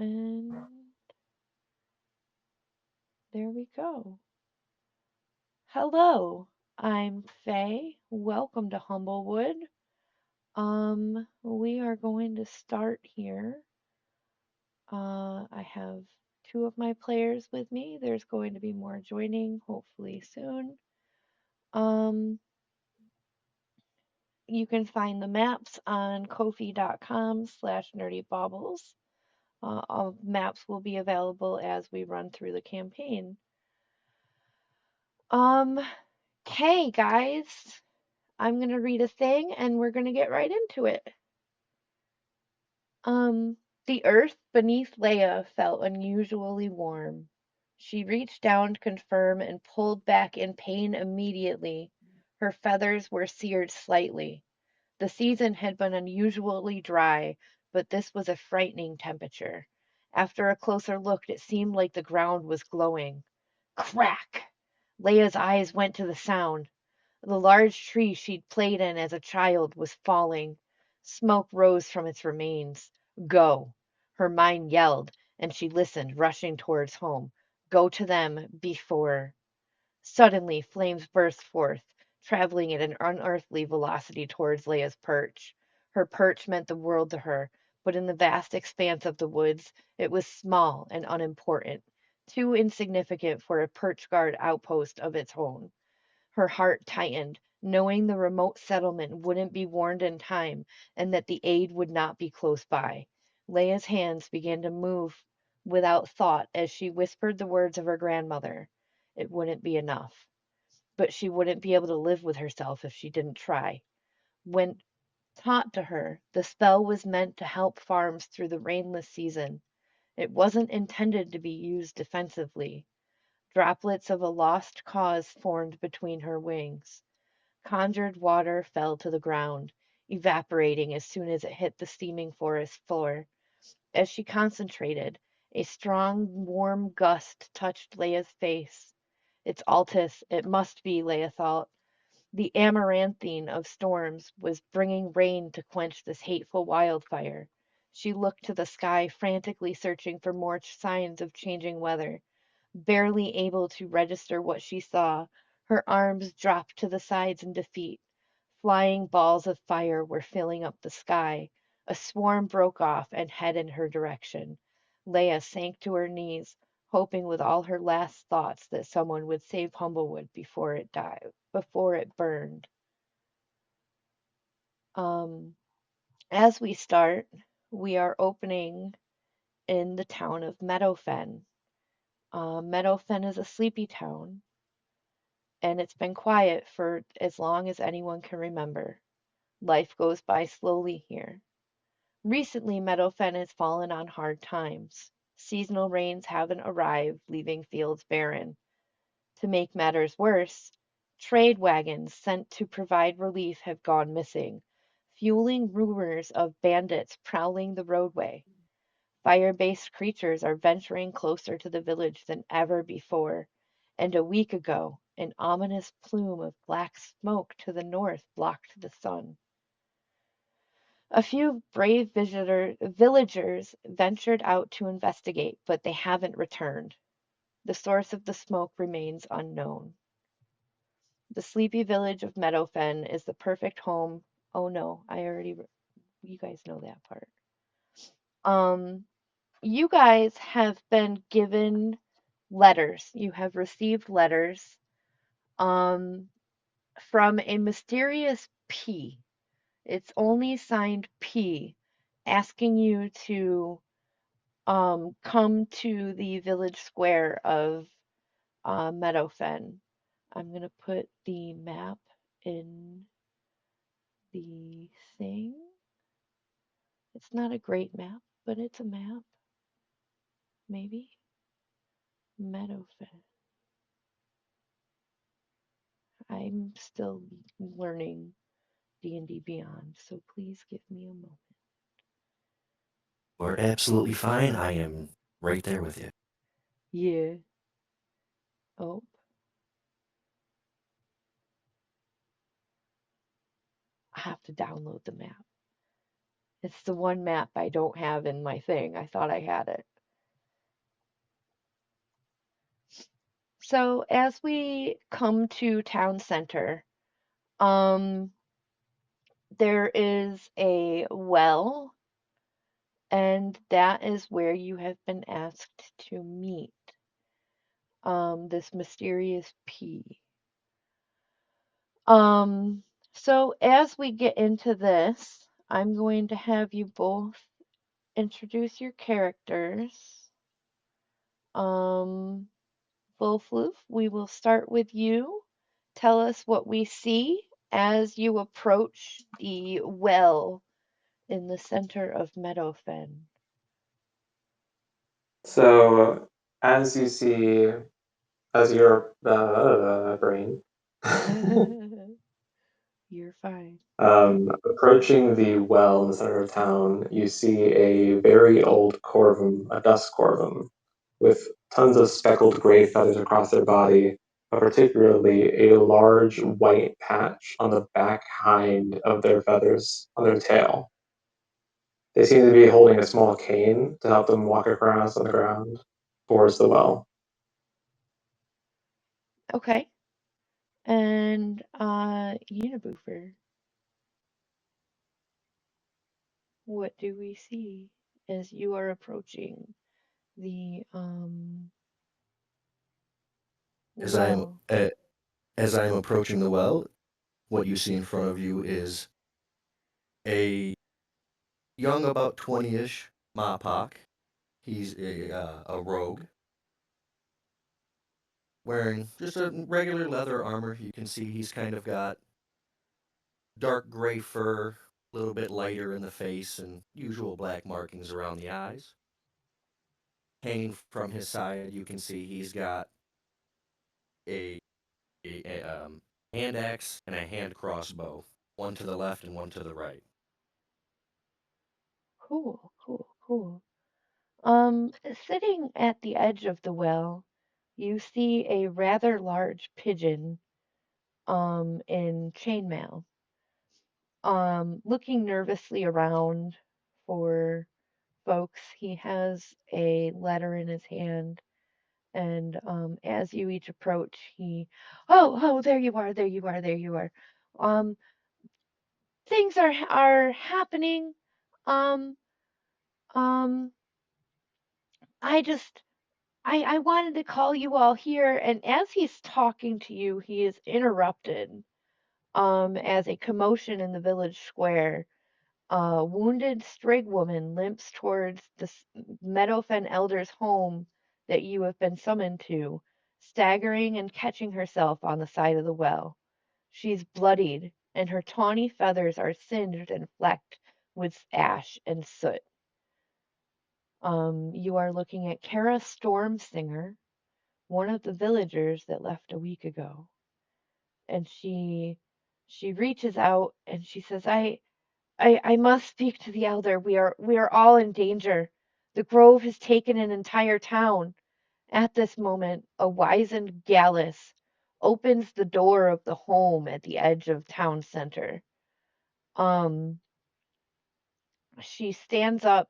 And there we go. Hello, I'm Faye. Welcome to Humblewood. We are going to start here. I have two of my players with me. There's going to be more joining, hopefully soon. Um, you can find the maps on kofi.com/nerdybaubles. All maps will be available as we run through the campaign. Um, okay, guys, I'm gonna read a thing and we're gonna get right into it. Um, the earth beneath Leia felt unusually warm. She reached down to confirm and pulled back in pain immediately. Her feathers were seared slightly. The season had been unusually dry, but this was a frightening temperature. After a closer look, it seemed like the ground was glowing. Crack! Leia's eyes went to the sound. The large tree she'd played in as a child was falling. Smoke rose from its remains. Go! Her mind yelled, and she listened, rushing towards home. Go to them before. Suddenly, flames burst forth, traveling at an unearthly velocity towards Leia's perch. Her perch meant the world to her, but in the vast expanse of the woods, it was small and unimportant, too insignificant for a perch guard outpost of its own. Her heart tightened, knowing the remote settlement wouldn't be warned in time and that the aid would not be close by. Leia's hands began to move without thought as she whispered the words of her grandmother. It wouldn't be enough, but she wouldn't be able to live with herself if she didn't try. When taught to her, the spell was meant to help farms through the rainless season. It wasn't intended to be used defensively. Droplets of a lost cause formed between her wings. Conjured water fell to the ground, evaporating as soon as it hit the steaming forest floor. As she concentrated, a strong, warm gust touched Leia's face. It's Altus, it must be, Leia thought. The amaranthine of storms was bringing rain to quench this hateful wildfire. She looked to the sky, frantically searching for more signs of changing weather. Barely able to register what she saw, her arms dropped to the sides in defeat. Flying balls of fire were filling up the sky. A swarm broke off and headed in her direction. Leia sank to her knees, hoping with all her last thoughts that someone would save Humblewood before it died, before it burned. Um, as we start, we are opening in the town of Meadowfen. Meadowfen is a sleepy town, and it's been quiet for as long as anyone can remember. Life goes by slowly here. Recently, Meadowfen has fallen on hard times. Seasonal rains haven't arrived, leaving fields barren. To make matters worse, trade wagons sent to provide relief have gone missing, fueling rumors of bandits prowling the roadway. Fire-based creatures are venturing closer to the village than ever before, and a week ago, an ominous plume of black smoke to the north blocked the sun. A few brave villagers ventured out to investigate, but they haven't returned. The source of the smoke remains unknown. The sleepy village of Meadowfen is the perfect home. Oh no, you guys know that part. Um, you guys have been given letters. You have received letters um, from a mysterious P. It's only signed P, asking you to come to the village square of Meadowfen. I'm gonna put the map in the thing. It's not a great map, but it's a map. Maybe Meadowfen. I'm still learning D&D Beyond, so please give me a moment. We're absolutely fine. I am right there with you. Yeah. Oh, I have to download the map. It's the one map I don't have in my thing. I thought I had it. So as we come to town center, um, there is a well, and that is where you have been asked to meet this mysterious P. Um, so as we get into this, I'm going to have you both introduce your characters. Um, Wolfloof, we will start with you. Tell us what we see as you approach the well in the center of Meadowfen. So, as you see, as your brain, You're fine. approaching the well in the center of town, you see a very old corvum, a dust corvum, with tons of speckled gray feathers across their body, but particularly a large white patch on the back hind of their feathers on their tail. They seem to be holding a small cane to help them walk across on the ground towards the well. Okay. And Uniboofer, what do we see as you are approaching the As I am well? as I am approaching the well, what you see in front of you is a young, about 20-ish Mapak. He's a rogue, wearing just a regular leather armor. You can see he's kind of got dark gray fur, a little bit lighter in the face, and usual black markings around the eyes. Hanging from his side, you can see he's got a, a hand axe and a hand crossbow, one to the left and one to the right. Cool, cool, cool. Sitting at the edge of the well, you see a rather large pigeon in chainmail, looking nervously around for folks. He has a letter in his hand, and as you each approach, oh, there you are, there you are, there you are. Um, things are happening. Um, um, I just I wanted to call you all here, and as he's talking to you, he is interrupted as a commotion in the village square. A wounded strig woman limps towards the Meadowfen elder's home that you have been summoned to, staggering and catching herself on the side of the well. She's bloodied, and her tawny feathers are singed and flecked with ash and soot. You are looking at Kara Stormsinger, one of the villagers that left a week ago, and she reaches out and she says, I must speak to the elder. We are all in danger. The grove has taken an entire town. At this moment, a wizened Gallus opens the door of the home at the edge of town center. Um, she stands up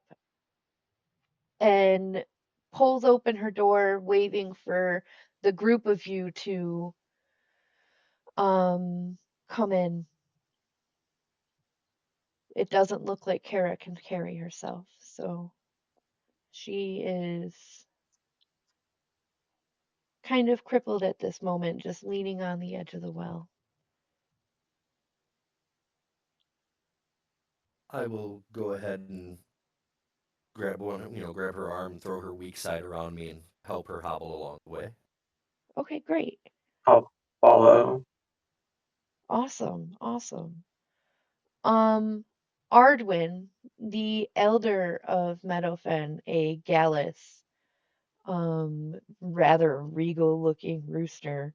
and pulls open her door, waving for the group of you to um come in. It doesn't look like Kara can carry herself, so she is kind of crippled at this moment, just leaning on the edge of the well. I will go ahead and grab her arm and throw her weak side around me and help her hobble along the way. Okay, great. I'll follow. Awesome, awesome. Um, Ardwin, the elder of Meadowfen, a Gallus, rather regal looking rooster.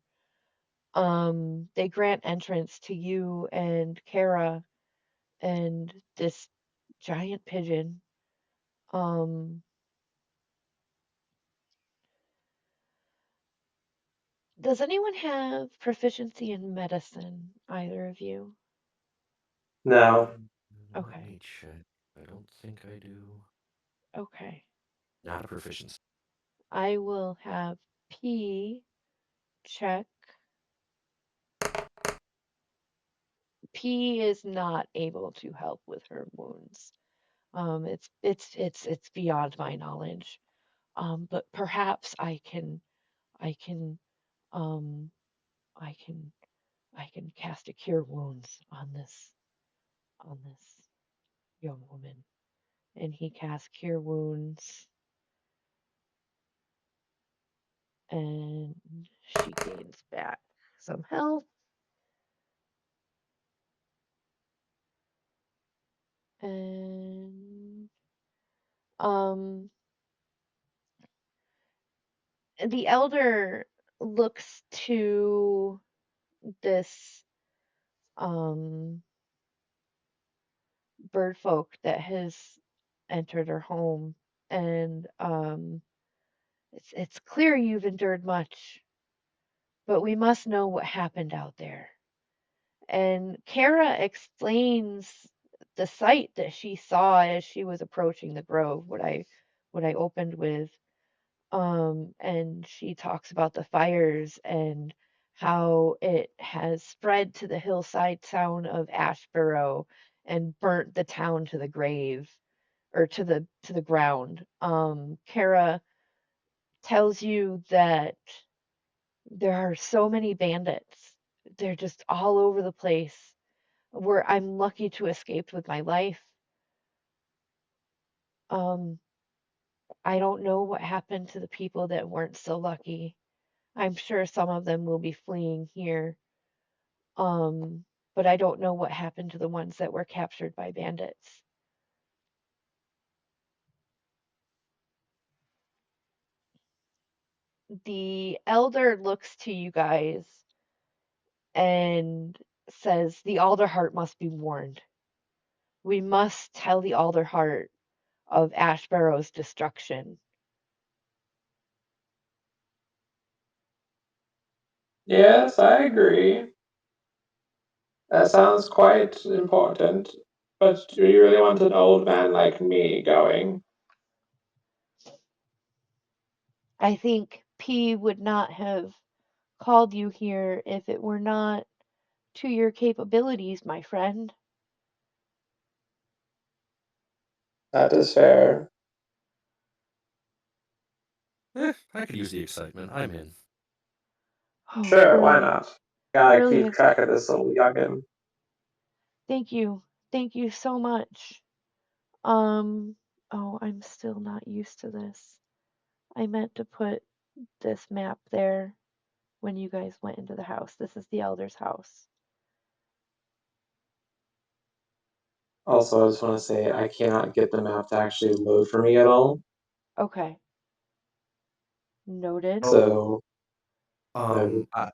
They grant entrance to you and Kara and this giant pigeon. Um, does anyone have proficiency in medicine? Either of you? No. Let Okay, me check. I don't think I do. okay. Not a proficiency. I will have P. check. P is not able to help with her wounds. It's beyond my knowledge. But perhaps I can um I can I can cast a cure wounds on this young woman. And he casts cure wounds and she gains back some health. And um the elder looks to this um bird folk that has entered her home, and it's clear you've endured much, but we must know what happened out there. And Kara explains the sight that she saw as she was approaching the grove, what I opened with. And she talks about the fires and how it has spread to the hillside town of Ashborough and burnt the town to the grave or to the ground. Kara tells you that there are so many bandits. They're just all over the place. Where I'm lucky to escape with my life. Um, I don't know what happened to the people that weren't so lucky. I'm sure some of them will be fleeing here. Um, but I don't know what happened to the ones that were captured by bandits. The elder looks to you guys and says, the Alderheart must be warned. We must tell the Alderheart of Ashbarrow's destruction. Yes, I agree. That sounds quite important. But do you really want an old man like me going? I think P would not have called you here if it were not to your capabilities, my friend. That is fair. I could use the excitement. I'm in. Oh, Sure, why brilliant. not? Gotta keep Brilliant. track of this little youngin'. Thank you. Thank you so much. Um, oh, I'm still not used to this. I meant to put this map there when you guys went into the house. This is the elder's house. Also, I just want to say I cannot get the map to actually load for me at all. Okay. Noted. Oh, So, um, I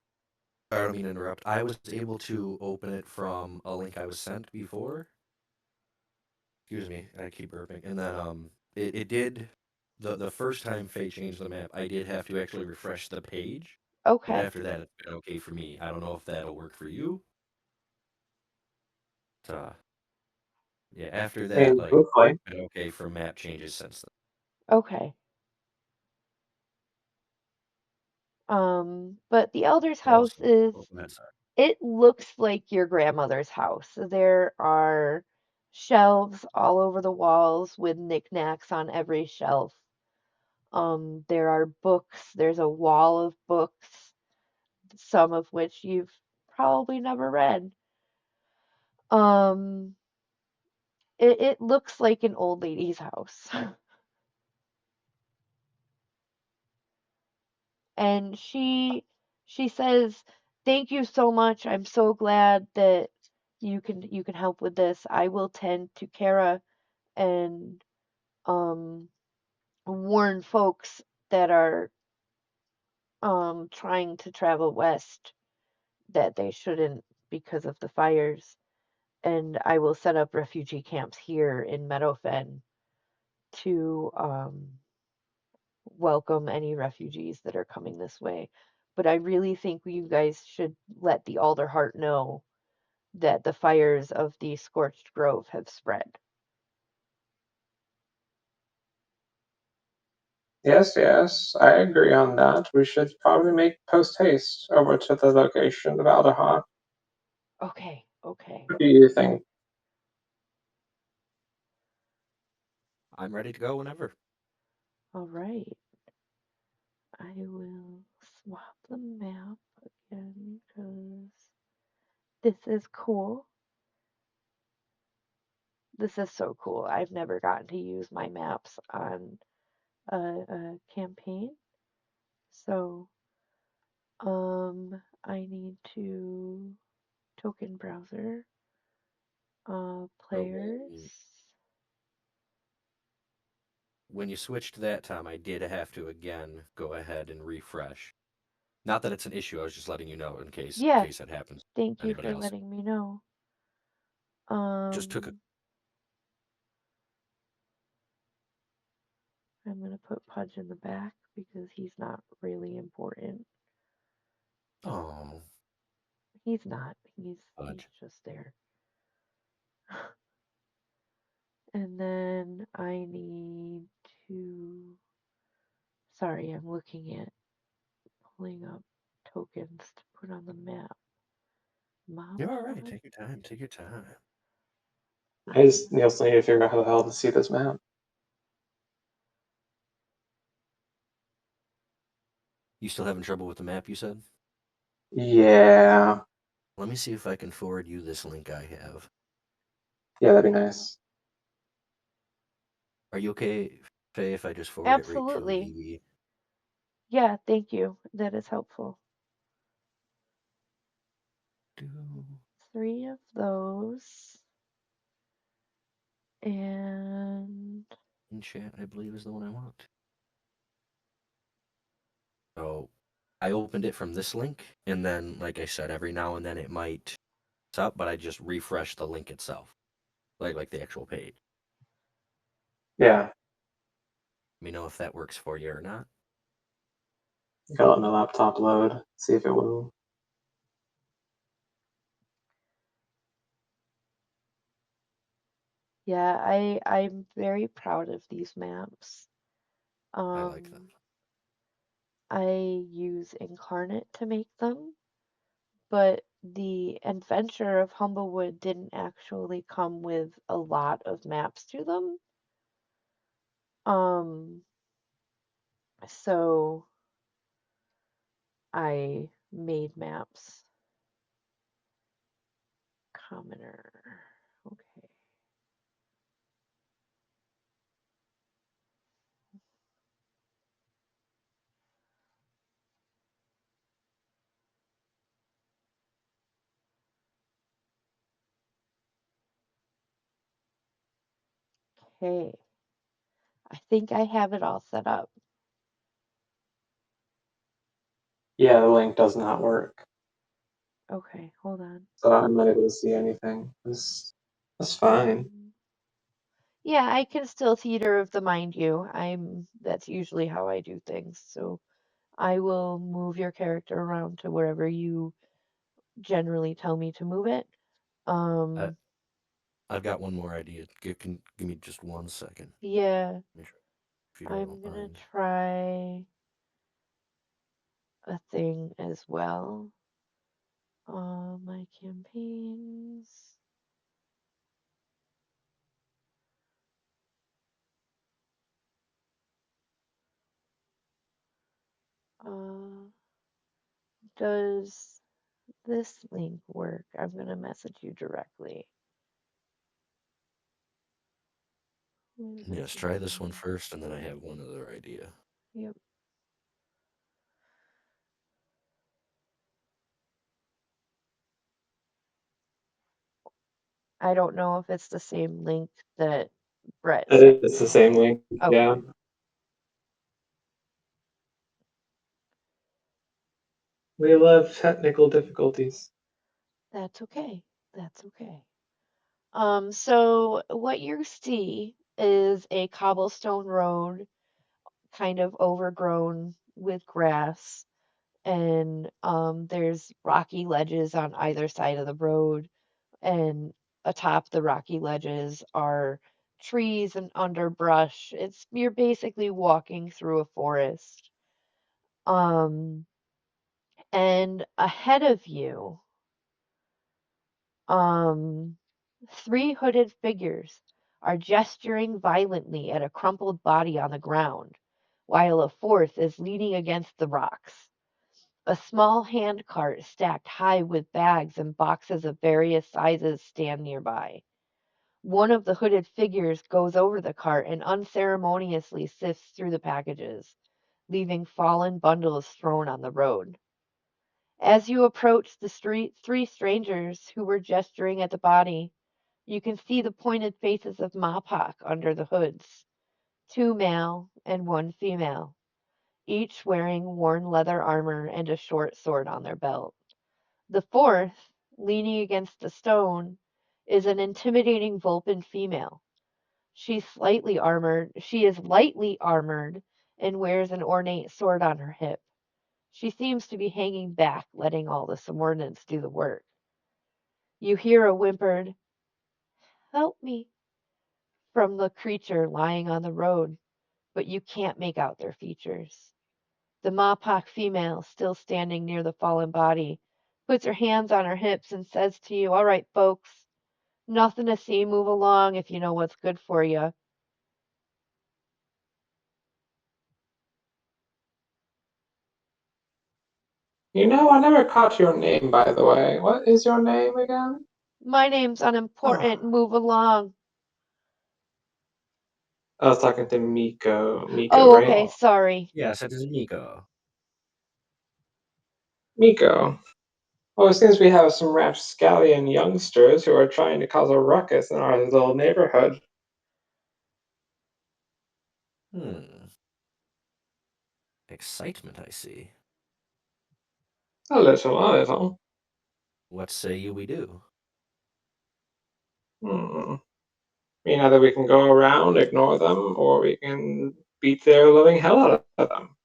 don't mean to interrupt. I was able to open it from a link I was sent before. Excuse me, I keep burping. And then it did the first time Faye changed the map, I did have to actually refresh the page. But Okay. after that, it's been okay for me. I don't know if that'll work for you. But, yeah, after I that, mean, like, hopefully. been okay for map changes since then. Okay. But the elder's But house also, is, oh, that's sorry. it looks like your grandmother's house. There are shelves all over the walls with knickknacks on every shelf. There are books. There's a wall of books, some of which you've probably never read. Um, it looks like an old lady's house. And she says, "Thank you so much. I'm so glad that you can help with this. I will tend to Kara and um warn folks that are trying to travel west that they shouldn't because of the fires. And I will set up refugee camps here in Meadowfen to welcome any refugees that are coming this way. But I really think you guys should let the Alderheart know that the fires of the scorched grove have spread." Yes, yes, I agree on that. We should probably make post haste over to the location of Alderhot. Okay, okay. What do you think? I'm ready to go whenever. All right. I will swap the map again because this is cool. This is so cool. I've never gotten to use my maps on a campaign. So, I need to token browser, So players. when you switched that time, I did have to again go ahead and refresh. Not that it's an issue. I was just letting you know in Yeah, case that happens thank to you anybody for else. letting me know. Just took a. I'm gonna put Pudge in the back because he's not really important. Oh, He's not. He's fudge. just there. And then I need to. Sorry, I'm looking at pulling up tokens to put on the map. You're all right. Mama, Take your time. Take your time. I I'm just also need to figure out how the hell to see this map. You still having trouble with the map? You said. Yeah, Let me see if I can forward you this link I have. yeah, that'd be nice. Are you okay, Faye, if I just forward it right to absolutely. the. Yeah, thank you. That is helpful. Three of those. And In chat, I believe is the one I want. So I opened it from this link, and then, like I said, every now and then it might up, but I just refresh the link itself, like the actual page. Yeah, Let me know if that works for you or not. gotta let my laptop load, see if it will. yeah, I'm very proud of these maps. I like them. Um, I use Incarnate to make them, but the adventure of Humblewood didn't actually come with a lot of maps to them. Um, so I made maps. Commoner. Okay. Okay. I think I have it all set up. Yeah, the link does not work, Okay, hold on. so I'm not able to see anything. That's fine. Um, yeah, I can still theater of the mind you. That's usually how I do things. So I will move your character around to wherever you generally tell me to move it. I, Um, I've got one more idea. Give me just 1 second. yeah, Make sure, if you don't I'm gonna mind. try a thing as well. My campaigns. Uh, does this link work? I'm gonna message you directly. Where is it Yes, try this one going? first, and then I have one other idea. Yep. I don't know if it's the same link that Brett sent It's the you. same link, yeah. Okay, We love technical difficulties. that's okay. That's okay. So what you see is a cobblestone road, kind of overgrown with grass, and there's rocky ledges on either side of the road, and atop the rocky ledges are trees and underbrush. You're basically walking through a forest. Um, and ahead of you, um, three hooded figures are gesturing violently at a crumpled body on the ground, while a fourth is leaning against the rocks. A small hand cart stacked high with bags and boxes of various sizes stand nearby. One of the hooded figures goes over the cart and unceremoniously sifts through the packages, leaving fallen bundles thrown on the road. As you approach the street, three strangers who were gesturing at the body, you can see the pointed faces of Mapak under the hoods, two male and one female, each wearing worn leather armor and a short sword on their belt. The fourth, leaning against a stone, is an intimidating Vulpan female. She is lightly armored and wears an ornate sword on her hip. She seems to be hanging back, letting all the subordinates do the work. You hear a whimpered, "Help me," from the creature lying on the road, but you can't make out their features. The Mapak female, still standing near the fallen body, puts her hands on her hips and says to you, "All right, folks, nothing to see. Move along if you know what's good for you." I never caught your name, by the way. What is your name again? "My name's unimportant. Oh, Move along." I was talking to Miko. Miko, Oh, right? okay, sorry. Yes, it is Nico. Miko. Well, it seems we have some rapscallion youngsters who are trying to cause a ruckus in our little neighborhood. Hmm. Excitement, I see. A little, a little. What say you we do? Hmm. Either we can go around, ignore them, or we can beat their living hell out of them.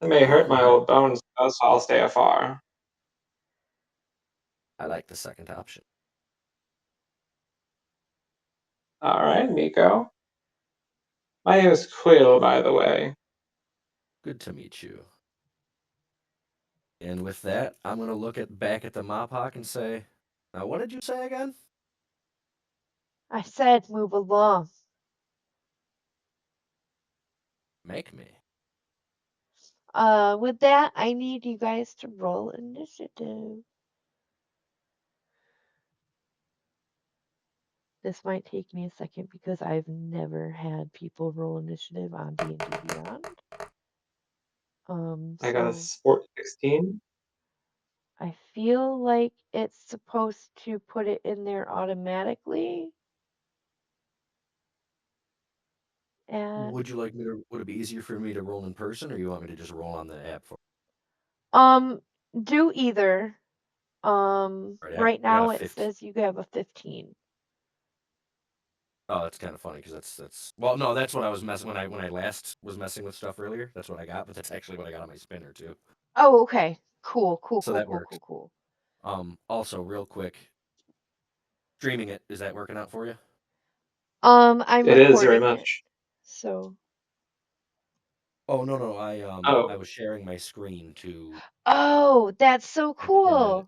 It may hurt my Hmm. old bones, though, so I'll stay afar. I like the second option. All right, Miko. My name is Quill, by the way. Good to meet you. And with that, I'm gonna look at back at the Mophawk and say, "Now, what did you say again?" I said move along. Make me. With that, I need you guys to roll initiative. This might take me a second because I've never had people roll initiative on D&D Beyond. I got a So sport 16. I feel like it's supposed to put it in there automatically. Would And you like me to? Would it be easier for me to roll in person, or you want me to just roll on the app for? um, do either. Right, Right I got a now it 15. says you have a 15. Oh, that's kind of funny because that's well, no, that's what I was messing when I last was messing with stuff earlier. That's what I got, but that's actually what I got on my spinner too. Oh, okay. Cool, cool, So cool, that cool, cool, works. cool. Also, real quick, streaming it is that working out for you? I'm It is very recording it. much. So, Oh no, no, I Oh, was sharing my screen to oh, that's so cool.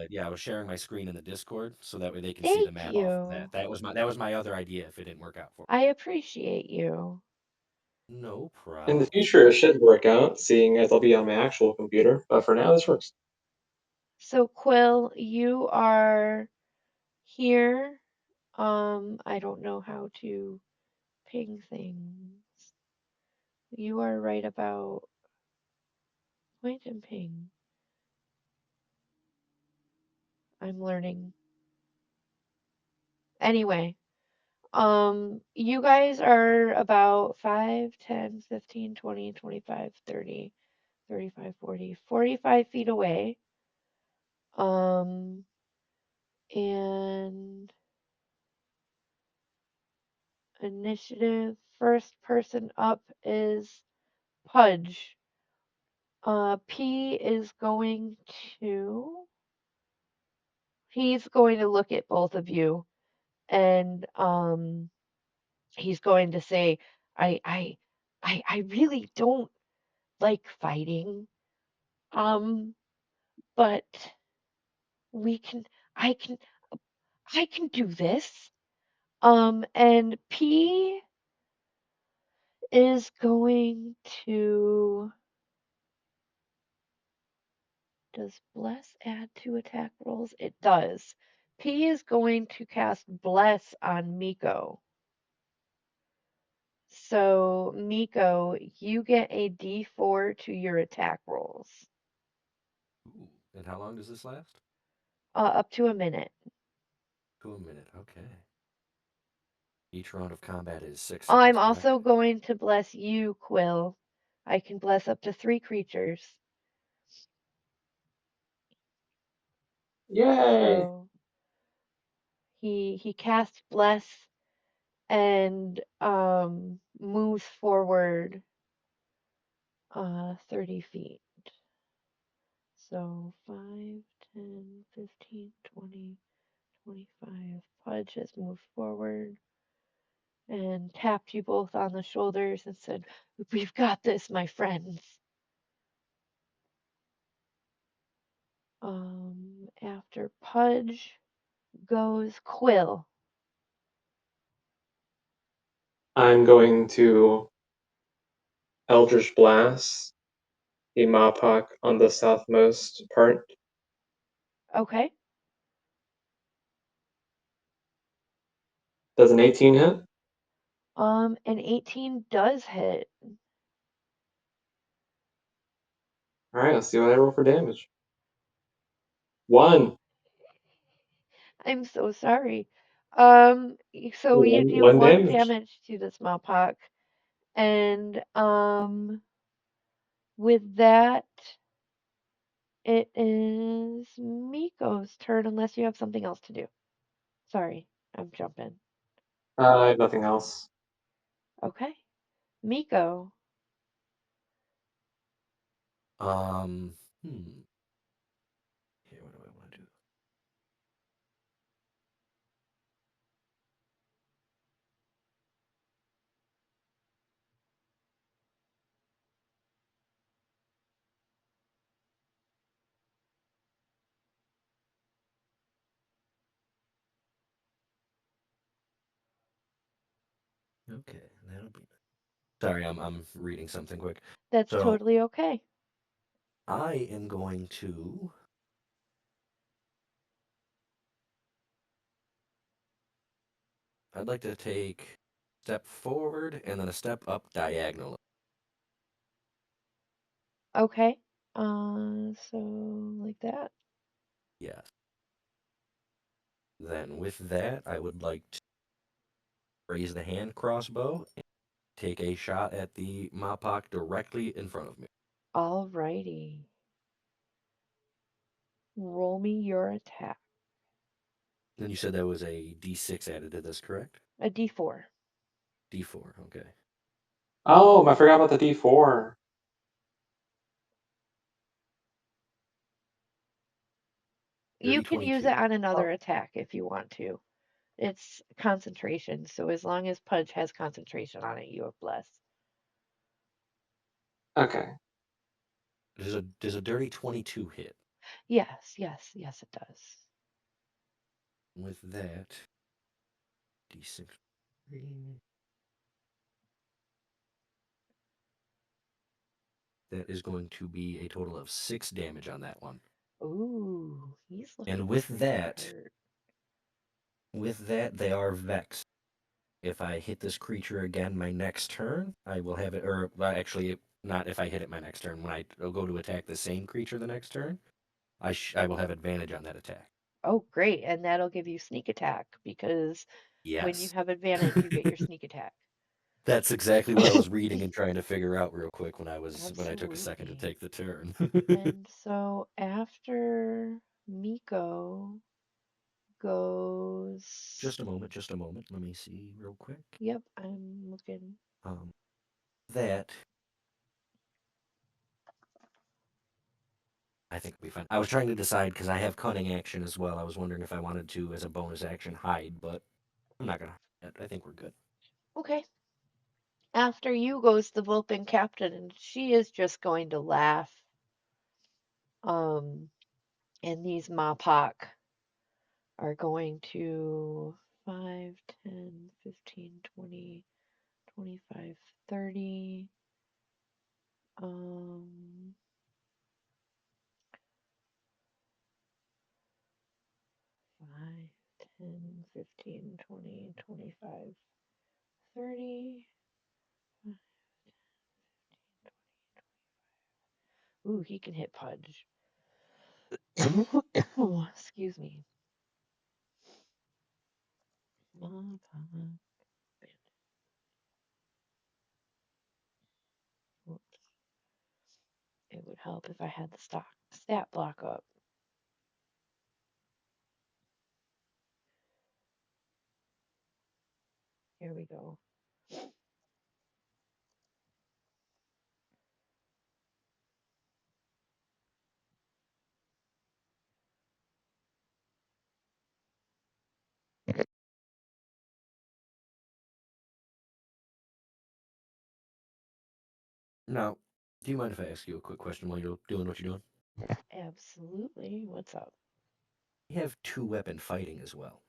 yeah, I was sharing my screen in the Discord so that way they can see the Thank map off of that. you. That was my other idea if it didn't work out for I appreciate you. me. No in the problem. future it should work out, seeing as I'll be on my actual computer. But for now, this works. So, Quill, you are here. I don't know how to ping things. You are right about point and ping. I'm learning. Anyway, you guys are about 5, 10, 15, 20, 25, 30, 35, 40, 45 feet away. Um, and initiative, first person up is Pudge. P is to, he's going to look at both of you and he's going to say, I I I really don't like fighting. Um, but we can I can I can do this. And P is going to, does bless add to attack rolls? It does. P is going to cast bless on Miko. So, Miko, you get a d4 to your attack rolls, Ooh. And how long does this last? up to a minute. To a minute. Okay. Each round of combat is 6 seconds, I'm correct? also going to bless you, Quill. I can bless up to 3 creatures. Yay! So he casts bless and moves forward 30 feet. So 5, 10, 15, 20, 25. Pudge has moved forward and tapped you both on the shoulders and said, "We've got this, my friends." After Pudge goes Quill. I'm going to Eldritch Blast the Mapok on the southmost part. Okay. Does an 18 hit? An 18 does hit. Alright, let's see what I roll for damage. 1. I'm so sorry. Um, so you do One one damage. damage to the smallpox, and with that, it is Miko's turn unless you have something else to do. Sorry, I'm jumping. I have nothing else. Okay, Miko. Um, hmm. Okay, what do I want to do? Okay, that'll be. Sorry, I'm reading something quick. That's So totally okay. I am going to. I'd like to take a step forward and then a step up diagonally. Okay. So like that. Yes. Then with that, I would like to raise the hand crossbow and take a shot at the Mapok directly in front of me. Alrighty. Roll me your attack. And you said that was a D6 added to this, correct? A D4. D4, okay. Oh, I forgot about the D4. You Dirty can use it 22. on another Oh, attack if you want to. It's concentration, so as long as Pudge has concentration on it, you have bless. okay. Does a dirty 22 hit? Yes, yes, yes, it does. With that, D6. That is going to be a total of 6 damage on that one. Ooh, he's And looking pretty hurt. with that, they are vexed. If I hit this creature again my next turn, I will have it, or well, actually, not if I hit it my next turn. When I go to attack the same creature the next turn, I will have advantage on that attack. Oh, great. And that'll give you sneak attack because when you Yes. have advantage, you get your sneak attack. That's exactly what I was reading and trying to figure out real quick when I took a second to Absolutely. take the turn. And so after Miko goes, Just a moment, just a moment. Let me see real quick. yep, I'm looking. Um, that I think will be fine. I was trying to decide because I have cunning action as well. I was wondering if I wanted to, as a bonus action, hide, but I'm not gonna. I think we're good. Okay. After you goes the Vulpin captain, and she is just going to laugh. Um, and these Mapak are going to 5, 10, 15, 20, 25, 30. Um, 5, 10, 15, 20, 25, 30. Ooh, he can hit Pudge. Excuse me. Mapak. Whoops. It would help if I had the stat block up. Here we go. Now, do you mind if I ask you a quick question while you're doing what you're doing? Absolutely. What's up? We have two weapon fighting as well.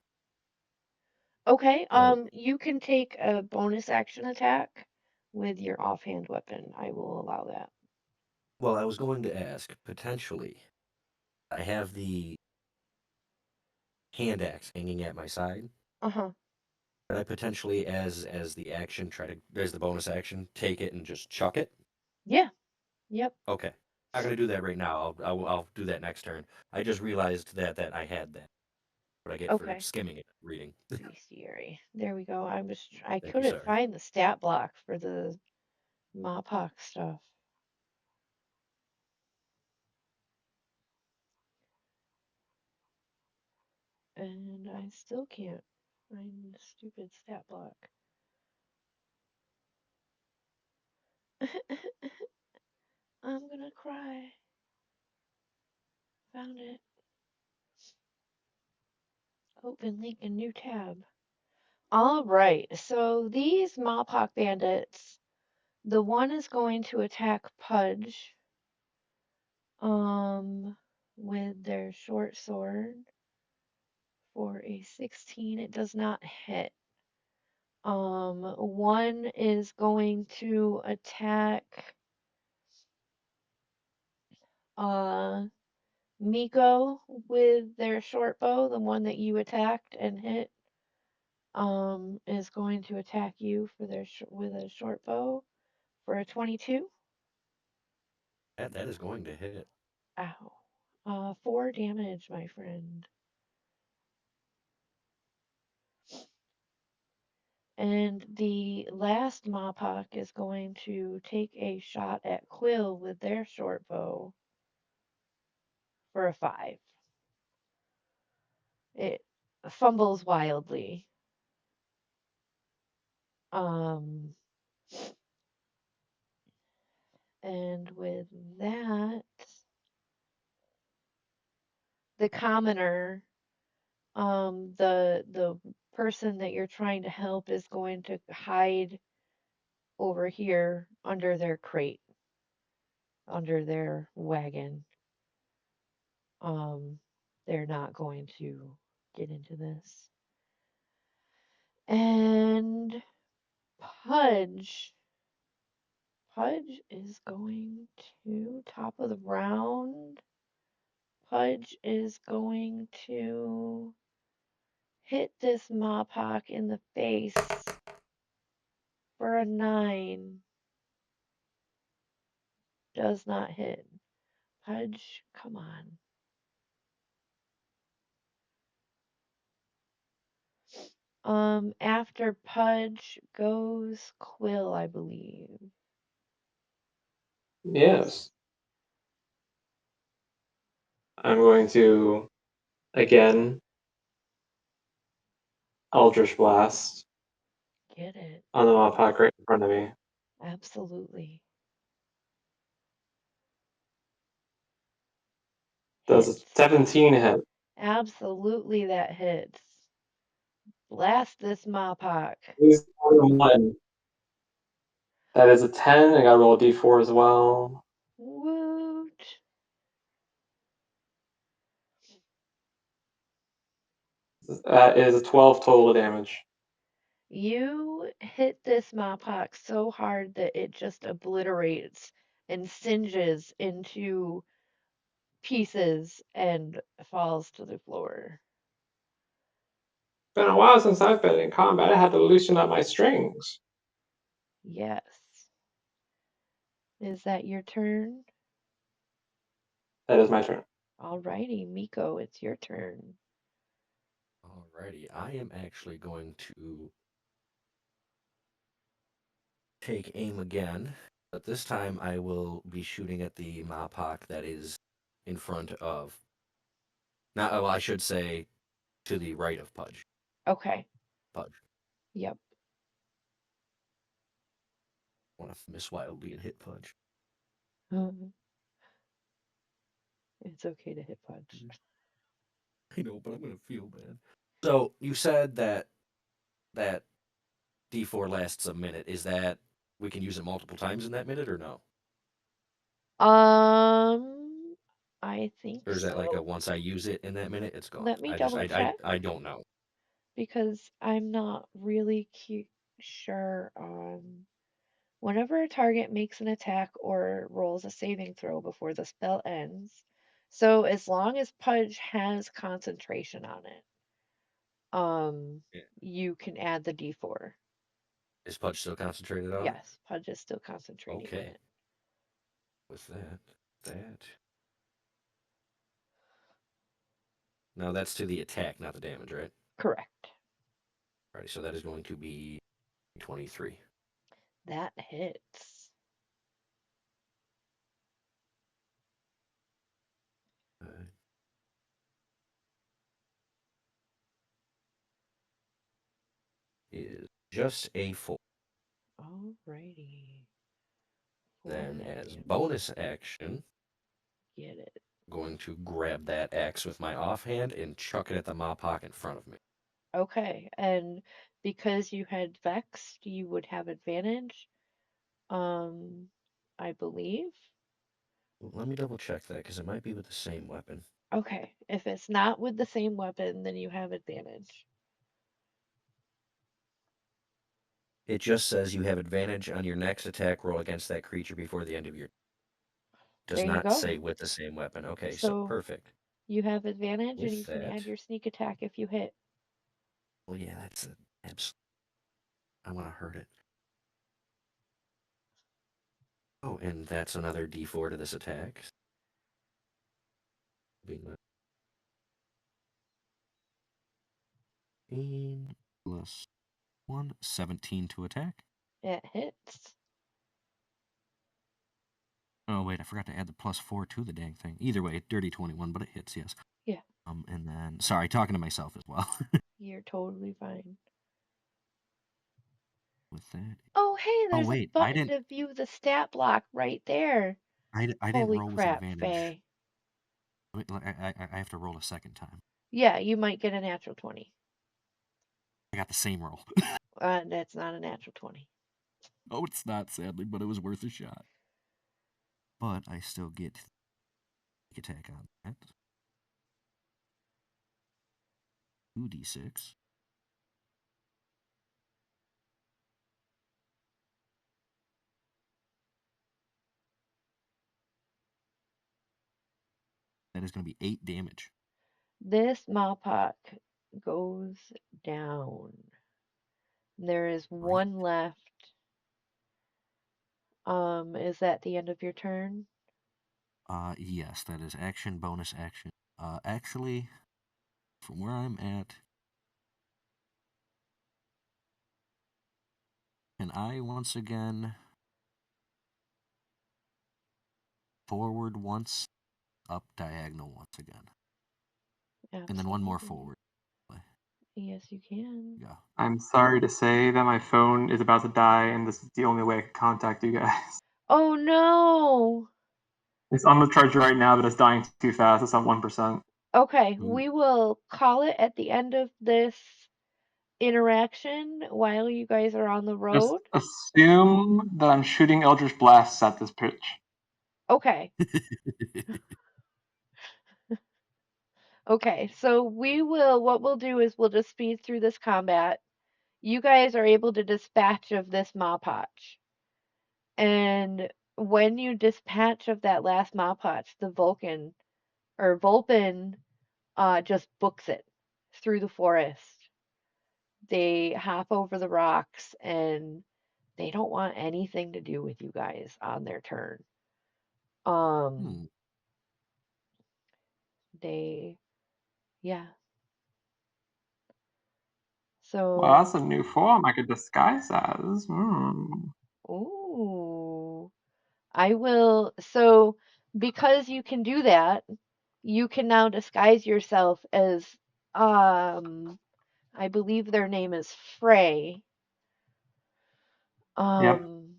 Okay, So, you can take a bonus action attack with your offhand weapon. I will allow that. well, I was going to ask potentially. I have the hand axe hanging at my side. Uh-huh. Could I potentially, as the action, try to as the bonus action, take it and just chuck it? Yeah. Yep. Okay, not gonna do that right now. I'll do that next turn. I just realized that I had that. What I get for Okay. skimming it, reading. Bestiary. There we go. I Thank you, couldn't sorry. find the stat block for the Mapak stuff. And I still can't find the stupid stat block. I'm gonna cry. Found it. Open link in new tab. All right. So these Mapak bandits, the one is going to attack Pudge um with their short sword for a 16. It does not hit. One is going to attack uh Miko with their short bow, the one that you attacked and hit, is going to attack you for with a short bow for a 22. That is going to hit. Ow. 4 damage, my friend. And the last Mapak is going to take a shot at Quill with their short bow for a 5. It fumbles wildly. Um, and with that, the commoner, the person that you're trying to help is going to hide over here under their crate, under their wagon. Um, they're not going to get into this. And Pudge. Pudge is going to top of the round. Pudge is going to hit this Mapak in the face for a 9. Does not hit. Pudge, come on. After Pudge goes Quill, I believe. Yes. I'm going to, again, Eldritch Blast Get it. on the Mopak right in front of me. Absolutely. Does a Hits. 17 hit? Absolutely that hits. Blast this Mapak. Please roll a 1. That is a 10. I gotta roll a d4 as well. Woot. That is a 12 total damage. You hit this Mapak so hard that it just obliterates and singes into pieces and falls to the floor. Been a while since I've been in combat. I had to loosen up my strings. Yes. Is that your turn? That is my turn. Alrighty, Miko, it's your turn. Alrighty, I am actually going to take aim again, but this time I will be shooting at the Mapak that is in front of. Now, well, I should say to the right of Pudge. Okay. Pudge. Yep. I want to miss wildly and hit Pudge. It's okay to hit punch. I know, but I'm gonna feel bad. So you said that D4 lasts a minute. Is that we can use it multiple times in that minute, or no? I think Or is that like a so. once I use it in that minute, it's gone? Let me double check I don't know. because I'm not really sure on. Whenever a target makes an attack or rolls a saving throw before the spell ends, so as long as Pudge has concentration on it, Yeah. you can add the D4. Is Pudge still concentrated on it? Yes, Pudge is still concentrating on Okay. it. With that. Now that's to the attack, not the damage, right? Correct. Alrighty, so that is going to be 23. That hits. Is just a 4. Alrighty. 4 Then, hit as damage. bonus action, Get it. going to grab that axe with my offhand and chuck it at the Mapak in front of me. Okay, and because you had Vexed, you would have advantage. Um, I believe. Let me double check that because it might be with the same weapon. Okay, if it's not with the same weapon, then you have advantage. It just says you have advantage on your next attack roll against that creature before the end of your. Does There you not go. say with the same weapon. Okay, so So perfect. you have advantage and you With can add that, your sneak attack if you hit. well, yeah, that's an absolute. I want to hurt it. Oh, and that's another D4 to this attack. Being my 15 plus 1, 17 to attack. It hits. Oh, wait, I forgot to add the plus 4 to the dang thing. Either way, dirty 21, but it hits, yes. Yeah, And then, sorry, talking to myself as well. you're totally fine. With that. Oh, hey, Oh, there's a wait, button to view the stat block right there. I didn't Holy roll with crap, advantage. Faye. Wait, I have to roll a second time. Yeah, you might get a natural 20. I got the same roll. That's not a natural 20. Oh, it's not, sadly, but it was worth a shot. But I still get attack on that. 2d6. That is going to be 8 damage. This Malpak goes down. There is Right? one left. Is that the end of your turn? Yes, that is action, bonus action. Actually, from where I'm at, can I once again forward once, up diagonal once again, and then one more Absolutely. forward? Yes, you can. Yeah. I'm sorry to say that my phone is about to die, and this is the only way I can contact you guys. Oh no! It's on the charger right now, but it's dying too fast. It's on 1%. Okay, Ooh. we will call it at the end of this interaction while you guys are on the Just road? assume that I'm shooting Eldritch Blasts at this pitch. Okay. Okay. So what we'll do is we'll just speed through this combat. You guys are able to dispatch of this Mawpotch. And when you dispatch of that last Mawpotch, the Vulpin just books it through the forest. They hop over the rocks and they don't want anything to do with you guys on their turn. Um, Hmm. they, yeah. Well, that's So, a new form I could disguise as. Hmm. ooh, I will. So, because you can do that, you can now disguise yourself as, um, I believe their name is Frey. Yep. Um,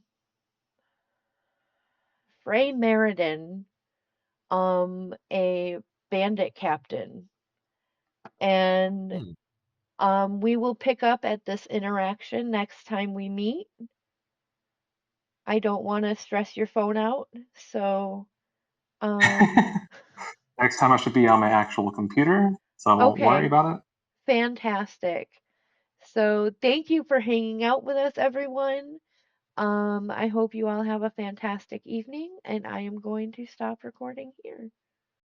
Frey Meriden, a bandit captain. And Hmm. we will pick up at this interaction next time we meet. I don't want to stress your phone out, so um, Next time I should be on my actual computer, so I won't worry okay, about it. fantastic. So thank you for hanging out with us, everyone. I hope you all have a fantastic evening, and I am going to stop recording here.